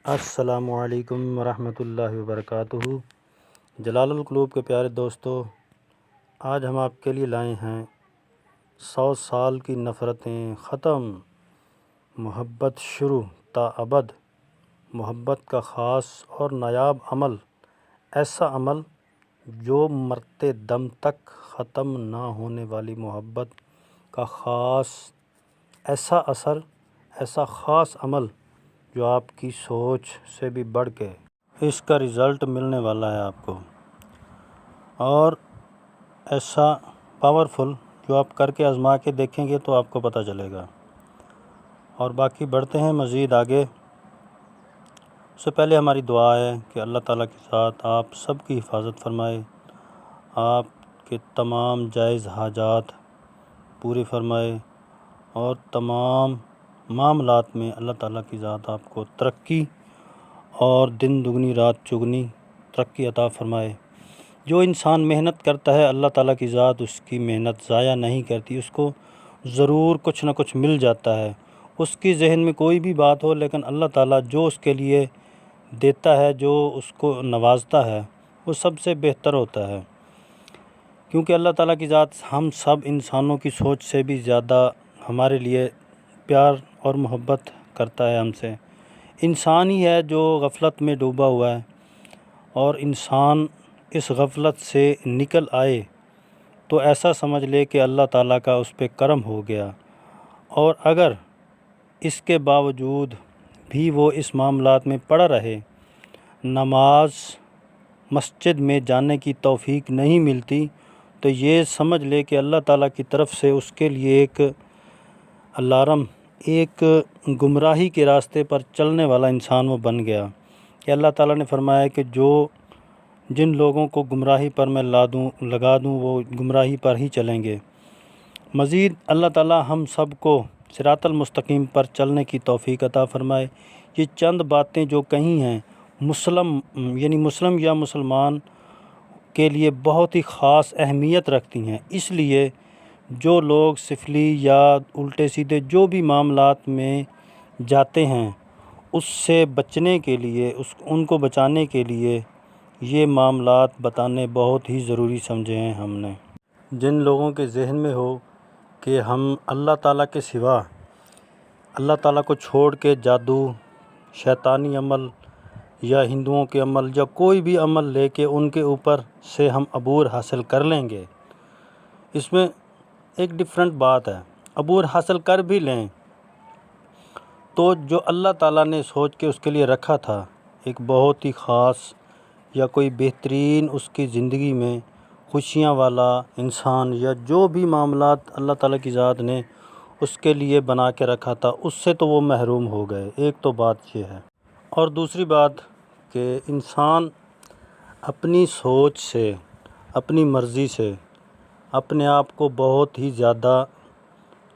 السلام علیکم ورحمۃ اللہ وبرکاتہ۔ جلال القلوب کے پیارے دوستو، آج ہم آپ کے لیے لائے ہیں 100 سال کی نفرتیں ختم، محبت شروع تا ابد، محبت کا خاص اور نایاب عمل، ایسا عمل جو مرتے دم تک ختم نہ ہونے والی محبت کا خاص ایسا اثر، ایسا خاص عمل جو آپ کی سوچ سے بھی بڑھ کے اس کا رزلٹ ملنے والا ہے آپ کو، اور ایسا پاورفل جو آپ کر کے آزما کے دیکھیں گے تو آپ کو پتہ چلے گا۔ اور باقی بڑھتے ہیں مزید آگے۔ اس سے پہلے ہماری دعا ہے کہ اللہ تعالیٰ کے ساتھ آپ سب کی حفاظت فرمائے، آپ کے تمام جائز حاجات پوری فرمائے، اور تمام معاملات میں اللہ تعالیٰ کی ذات آپ کو ترقی اور دن دگنی رات چگنی ترقی عطا فرمائے۔ جو انسان محنت کرتا ہے اللہ تعالیٰ کی ذات اس کی محنت ضائع نہیں کرتی، اس کو ضرور کچھ نہ کچھ مل جاتا ہے۔ اس کی ذہن میں کوئی بھی بات ہو، لیکن اللہ تعالیٰ جو اس کے لیے دیتا ہے، جو اس کو نوازتا ہے، وہ سب سے بہتر ہوتا ہے، کیونکہ اللہ تعالیٰ کی ذات ہم سب انسانوں کی سوچ سے بھی زیادہ ہمارے لیے پیار اور محبت کرتا ہے ہم سے۔ انسان ہی ہے جو غفلت میں ڈوبا ہوا ہے، اور انسان اس غفلت سے نکل آئے تو ایسا سمجھ لے کہ اللہ تعالیٰ کا اس پہ کرم ہو گیا، اور اگر اس کے باوجود بھی وہ اس معاملات میں پڑا رہے، نماز مسجد میں جانے کی توفیق نہیں ملتی، تو یہ سمجھ لے کہ اللہ تعالیٰ کی طرف سے اس کے لیے ایک الارم، ایک گمراہی کے راستے پر چلنے والا انسان وہ بن گیا، کہ اللہ تعالیٰ نے فرمایا کہ جن لوگوں کو گمراہی پر میں لگا دوں وہ گمراہی پر ہی چلیں گے۔ مزید اللہ تعالیٰ ہم سب کو صراط المستقیم پر چلنے کی توفیق عطا فرمائے۔ یہ چند باتیں جو کہیں ہیں مسلم یا مسلمان کے لیے بہت ہی خاص اہمیت رکھتی ہیں، اس لیے جو لوگ سفلی یا الٹے سیدھے جو بھی معاملات میں جاتے ہیں، اس سے بچنے کے لیے، ان کو بچانے کے لیے یہ معاملات بتانے بہت ہی ضروری سمجھے ہیں ہم نے۔ جن لوگوں کے ذہن میں ہو کہ ہم اللہ تعالیٰ کے سوا، اللہ تعالیٰ کو چھوڑ کے جادو، شیطانی عمل یا ہندوؤں کے عمل یا کوئی بھی عمل لے کے ان کے اوپر سے ہم عبور حاصل کر لیں گے، اس میں ایک ڈیفرنٹ بات ہے۔ عبور حاصل کر بھی لیں تو جو اللہ تعالیٰ نے سوچ کے اس کے لیے رکھا تھا، ایک بہت ہی خاص یا کوئی بہترین اس کی زندگی میں خوشیاں والا انسان، یا جو بھی معاملات اللہ تعالیٰ کی ذات نے اس کے لیے بنا کے رکھا تھا، اس سے تو وہ محروم ہو گئے۔ ایک تو بات یہ ہے، اور دوسری بات کہ انسان اپنی سوچ سے، اپنی مرضی سے اپنے آپ کو بہت ہی زیادہ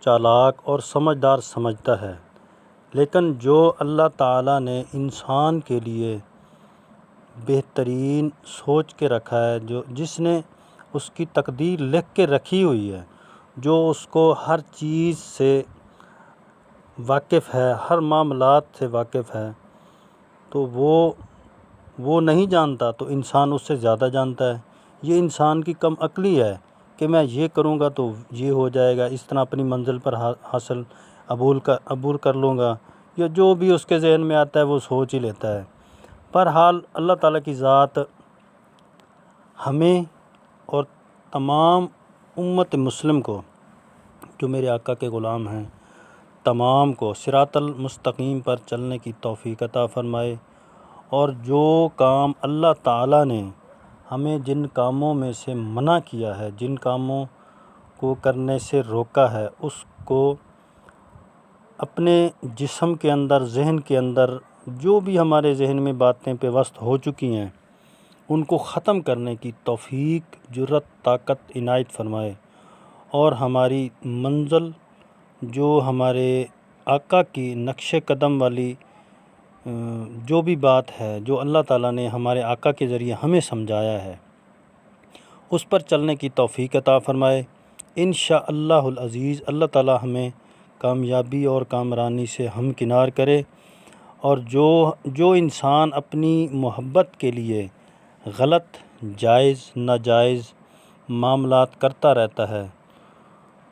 چالاک اور سمجھدار سمجھتا ہے، لیکن جو اللہ تعالیٰ نے انسان کے لیے بہترین سوچ کے رکھا ہے، جس نے اس کی تقدیر لکھ کے رکھی ہوئی ہے، جو اس کو ہر چیز سے واقف ہے، ہر معاملات سے واقف ہے، تو وہ نہیں جانتا تو انسان اس سے زیادہ جانتا ہے۔ یہ انسان کی کم عقلی ہے کہ میں یہ کروں گا تو یہ ہو جائے گا، اس طرح اپنی منزل پر عبور کر لوں گا، یا جو بھی اس کے ذہن میں آتا ہے وہ سوچ ہی لیتا ہے۔ بہرحال اللہ تعالیٰ کی ذات ہمیں اور تمام امت مسلم کو، جو میرے آقا کے غلام ہیں، تمام کو صراط المستقیم پر چلنے کی توفیق عطا فرمائے، اور جو کام اللہ تعالیٰ نے ہمیں جن کاموں میں سے منع کیا ہے، جن کاموں کو کرنے سے روکا ہے، اس کو اپنے جسم کے اندر، ذہن کے اندر جو بھی ہمارے ذہن میں باتیں پیوست ہو چکی ہیں، ان کو ختم کرنے کی توفیق، جرأت، طاقت عنایت فرمائے، اور ہماری منزل جو ہمارے آقا کی نقش قدم والی جو بھی بات ہے، جو اللہ تعالیٰ نے ہمارے آقا کے ذریعے ہمیں سمجھایا ہے، اس پر چلنے کی توفیق عطا فرمائے۔ انشاءاللہ العزیز اللہ تعالیٰ ہمیں کامیابی اور کامرانی سے ہمکنار کرے، اور جو انسان اپنی محبت کے لیے غلط، جائز، ناجائز معاملات کرتا رہتا ہے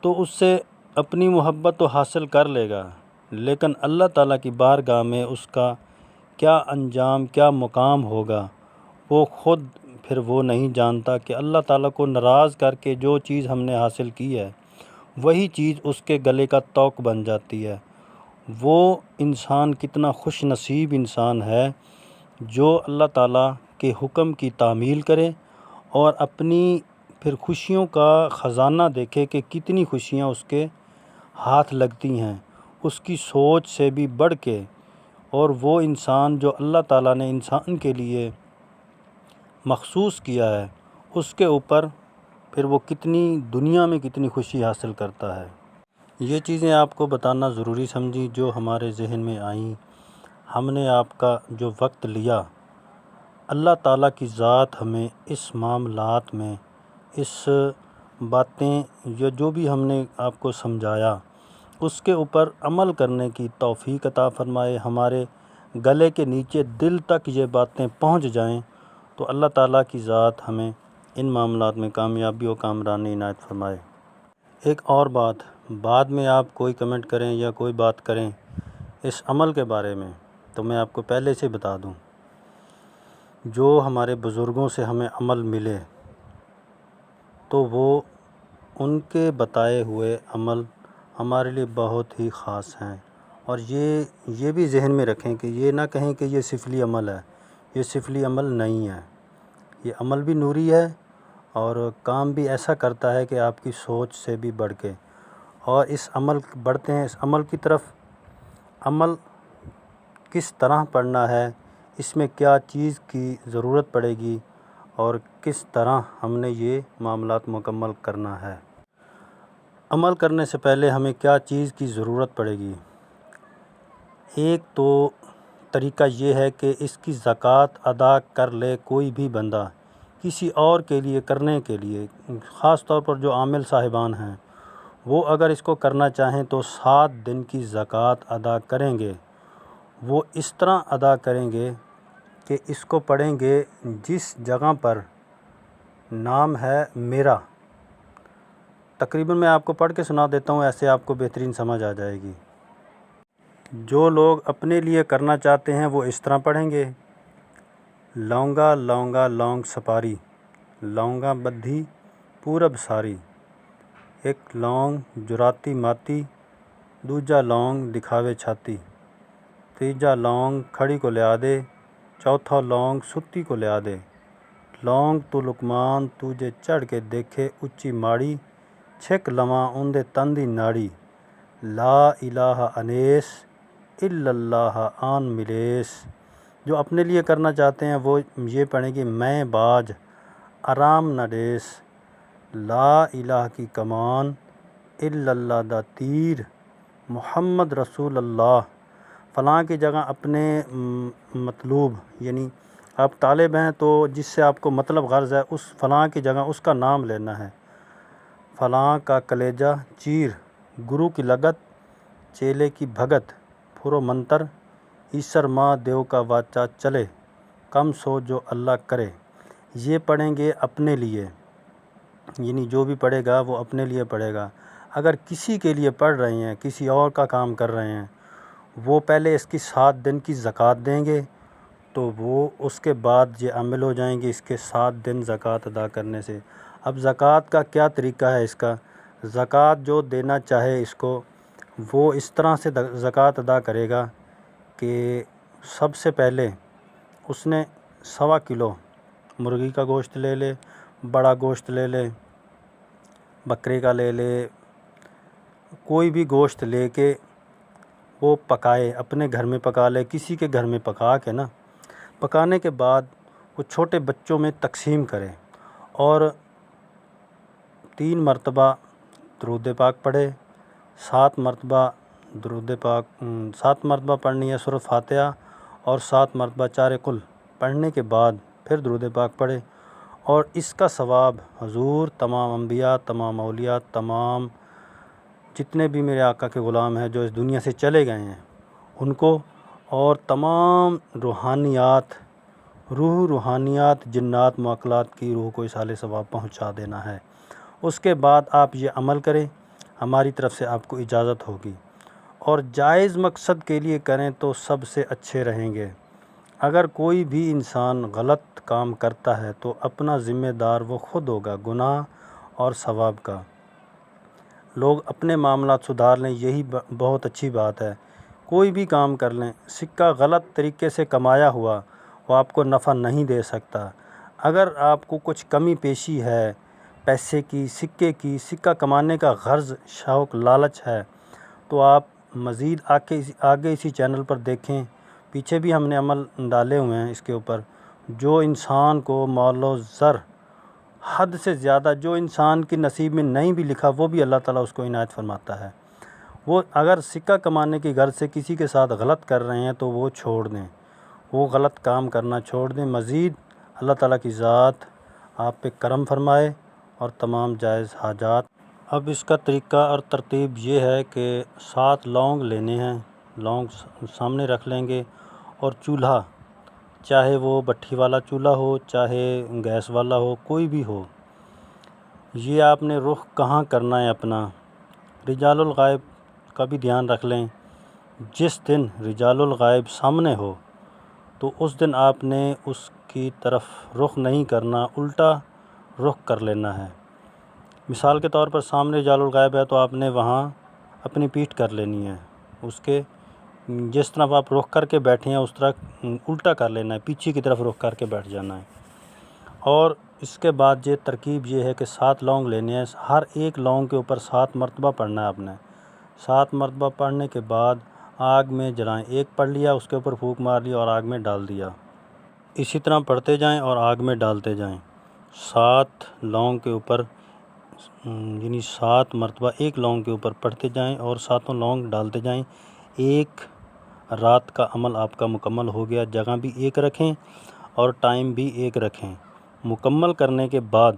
تو اس سے اپنی محبت تو حاصل کر لے گا، لیکن اللہ تعالیٰ کی بارگاہ میں اس کا کیا انجام، کیا مقام ہوگا، وہ خود پھر وہ نہیں جانتا کہ اللہ تعالیٰ کو ناراض کر کے جو چیز ہم نے حاصل کی ہے وہی چیز اس کے گلے کا طوق بن جاتی ہے۔ وہ انسان کتنا خوش نصیب انسان ہے جو اللہ تعالیٰ کے حکم کی تعمیل کرے اور اپنی پھر خوشیوں کا خزانہ دیکھے کہ کتنی خوشیاں اس کے ہاتھ لگتی ہیں اس کی سوچ سے بھی بڑھ کے، اور وہ انسان جو اللہ تعالیٰ نے انسان کے لیے مخصوص کیا ہے اس کے اوپر پھر وہ کتنی دنیا میں کتنی خوشی حاصل کرتا ہے۔ یہ چیزیں آپ کو بتانا ضروری سمجھی جو ہمارے ذہن میں آئیں۔ ہم نے آپ کا جو وقت لیا، اللہ تعالیٰ کی ذات ہمیں اس معاملات میں اس باتیں یا جو بھی ہم نے آپ کو سمجھایا اس کے اوپر عمل کرنے کی توفیق عطا فرمائے، ہمارے گلے کے نیچے دل تک یہ باتیں پہنچ جائیں تو اللہ تعالیٰ کی ذات ہمیں ان معاملات میں کامیابی و کامرانی عنایت فرمائے۔ ایک اور بات، بعد میں آپ کوئی کمنٹ کریں یا کوئی بات کریں اس عمل کے بارے میں تو میں آپ کو پہلے سے بتا دوں، جو ہمارے بزرگوں سے ہمیں عمل ملے تو وہ ان کے بتائے ہوئے عمل ہمارے لیے بہت ہی خاص ہیں، اور یہ بھی ذہن میں رکھیں کہ یہ نہ کہیں کہ یہ سفلی عمل ہے، یہ سفلی عمل نہیں ہے، یہ عمل بھی نوری ہے اور کام بھی ایسا کرتا ہے کہ آپ کی سوچ سے بھی بڑھ کے، اور اس عمل بڑھتے ہیں اس عمل کی طرف۔ عمل کس طرح پڑھنا ہے، اس میں کیا چیز کی ضرورت پڑے گی اور کس طرح ہم نے یہ معاملات مکمل کرنا ہے۔ عمل کرنے سے پہلے ہمیں کیا چیز کی ضرورت پڑے گی؟ ایک تو طریقہ یہ ہے کہ اس کی زکوٰۃ ادا کر لے کوئی بھی بندہ کسی اور کے لیے کرنے کے لیے، خاص طور پر جو عامل صاحبان ہیں وہ اگر اس کو کرنا چاہیں تو 7 دن کی زکوٰۃ ادا کریں گے۔ وہ اس طرح ادا کریں گے کہ اس کو پڑھیں گے جس جگہ پر نام ہے میرا، تقریباً میں آپ کو پڑھ کے سنا دیتا ہوں، ایسے آپ کو بہترین سمجھ آ جائے گی۔ جو لوگ اپنے لیے کرنا چاہتے ہیں وہ اس طرح پڑھیں گے: لونگا لونگا لونگ سپاری، لونگا بدھی پورب ساری، ایک لونگ جراتی ماتی، دوجا لونگ دکھاوے چھاتی، تیجا لونگ کھڑی کو لیا دے، چوتھا لونگ ستی کو لیا دے، لونگ تو لکمان تجھے چڑھ کے دیکھے اچی ماڑی، چھک لواں اندے تندی ناڑی، لا الہ انیس الا اللہ آن ملیس۔ جو اپنے لیے کرنا چاہتے ہیں وہ یہ پڑھیں گے: میں باج آرام نہ دیس، لا الہ کی کمان الا اللہ دا تیر، محمد رسول اللہ۔ فلاں کی جگہ اپنے مطلوب، یعنی آپ طالب ہیں تو جس سے آپ کو مطلب غرض ہے اس فلاں کی جگہ اس کا نام لینا ہے۔ فلاں کا کلیجہ چیر، گرو کی لگت، چیلے کی بھگت، پھرو منتر، ایسر ماں دیو کا واچا چلے، کم سو جو اللہ کرے۔ یہ پڑھیں گے اپنے لیے، یعنی جو بھی پڑھے گا وہ اپنے لیے پڑھے گا۔ اگر کسی کے لیے پڑھ رہے ہیں، کسی اور کا کام کر رہے ہیں، وہ پہلے اس کی 7 دن کی زکوٰۃ دیں گے تو وہ اس کے بعد یہ عامل ہو جائیں گے اس کے 7 دن زکوٰۃ ادا کرنے سے۔ اب زکوٰۃ کا کیا طریقہ ہے اس کا؟ زکوٰۃ جو دینا چاہے اس کو، وہ اس طرح سے زکوٰۃ ادا کرے گا کہ سب سے پہلے اس نے 1.25 کلو مرغی کا گوشت لے لے، بڑا گوشت لے لے، بکرے کا لے لے، کوئی بھی گوشت لے کے وہ پکائے، اپنے گھر میں پکا لے، کسی کے گھر میں پکا کے نا، پکانے کے بعد وہ چھوٹے بچوں میں تقسیم کرے اور 3 مرتبہ درود پاک پڑھے، 7 مرتبہ درود پاک 7 مرتبہ پڑھنی ہے سورۃ فاتحہ، اور 7 مرتبہ چارے کل پڑھنے کے بعد پھر درود پاک پڑھے، اور اس کا ثواب حضور تمام انبیاء، تمام اولیاء، تمام جتنے بھی میرے آقا کے غلام ہیں جو اس دنیا سے چلے گئے ہیں ان کو اور تمام روحانیات جنات معقلات کی روح کو اصال ثواب پہنچا دینا ہے۔ اس کے بعد آپ یہ عمل کریں، ہماری طرف سے آپ کو اجازت ہوگی، اور جائز مقصد کے لیے کریں تو سب سے اچھے رہیں گے۔ اگر کوئی بھی انسان غلط کام کرتا ہے تو اپنا ذمہ دار وہ خود ہوگا، گناہ اور ثواب کا۔ لوگ اپنے معاملات سدھار لیں، یہی بہت اچھی بات ہے۔ کوئی بھی کام کر لیں، سکہ غلط طریقے سے کمایا ہوا وہ آپ کو نفع نہیں دے سکتا۔ اگر آپ کو کچھ کمی پیشی ہے، پیسے کی، سکے کی، سکہ کمانے کا غرض، شوق، لالچ ہے، تو آپ مزید آگے اسی چینل پر دیکھیں، پیچھے بھی ہم نے عمل ڈالے ہوئے ہیں اس کے اوپر۔ جو انسان کو مال و زر حد سے زیادہ، جو انسان کی نصیب میں نہیں بھی لکھا، وہ بھی اللہ تعالیٰ اس کو عنایت فرماتا ہے۔ وہ اگر سکہ کمانے کی غرض سے کسی کے ساتھ غلط کر رہے ہیں تو وہ چھوڑ دیں، وہ غلط کام کرنا چھوڑ دیں۔ مزید اللہ تعالیٰ کی ذات آپ پہ کرم فرمائے اور تمام جائز حاجات۔ اب اس کا طریقہ اور ترتیب یہ ہے کہ 7 لونگ لینے ہیں، لونگ سامنے رکھ لیں گے، اور چولہا، چاہے وہ بٹھی والا چولہا ہو، چاہے گیس والا ہو، کوئی بھی ہو، یہ آپ نے رخ کہاں کرنا ہے اپنا، رجال الغائب کا بھی دھیان رکھ لیں۔ جس دن رجال الغائب سامنے ہو تو اس دن آپ نے اس کی طرف رخ نہیں کرنا، الٹا رخ کر لینا ہے۔ مثال کے طور پر سامنے رجال الغائب ہے تو آپ نے وہاں اپنی پیٹھ کر لینی ہے، اس کے جس طرف آپ رخ کر کے بیٹھے ہیں اس طرح الٹا کر لینا ہے، پیچھے کی طرف رخ کر کے بیٹھ جانا ہے۔ اور اس کے بعد یہ ترکیب یہ ہے کہ 7 لونگ لینے ہیں، ہر ایک لونگ کے اوپر 7 مرتبہ پڑھنا ہے آپ نے۔ 7 مرتبہ پڑھنے کے بعد آگ میں جلائیں، ایک پڑھ لیا، اس کے اوپر پھونک مار لی اور آگ میں ڈال دیا۔ اسی طرح پڑھتے جائیں اور آگ میں ڈالتے جائیں۔ 7 لونگ کے اوپر یعنی 7 مرتبہ ایک لونگ کے اوپر پڑھتے جائیں اور 7 لونگ ڈالتے جائیں۔ ایک رات کا عمل آپ کا مکمل ہو گیا۔ جگہ بھی ایک رکھیں اور ٹائم بھی ایک رکھیں۔ مکمل کرنے کے بعد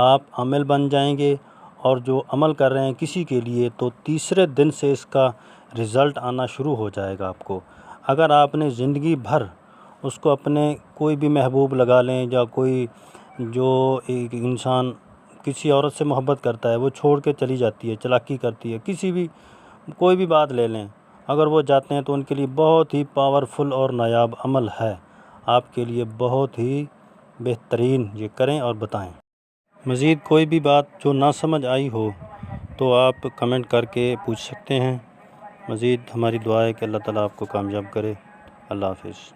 آپ عامل بن جائیں گے، اور جو عمل کر رہے ہیں کسی کے لیے تو تیسرے دن سے اس کا رزلٹ آنا شروع ہو جائے گا آپ کو۔ اگر آپ نے زندگی بھر اس کو اپنے کوئی بھی محبوب لگا لیں، یا کوئی جو ایک انسان کسی عورت سے محبت کرتا ہے وہ چھوڑ کے چلی جاتی ہے، چلاکی کرتی ہے، کسی بھی کوئی بھی بات لے لیں، اگر وہ جاتے ہیں تو ان کے لیے بہت ہی پاورفل اور نایاب عمل ہے، آپ کے لیے بہت ہی بہترین، یہ کریں اور بتائیں۔ مزید کوئی بھی بات جو نہ سمجھ آئی ہو تو آپ کمنٹ کر کے پوچھ سکتے ہیں۔ مزید ہماری دعا ہے کہ اللہ تعالیٰ آپ کو کامیاب کرے۔ اللہ حافظ۔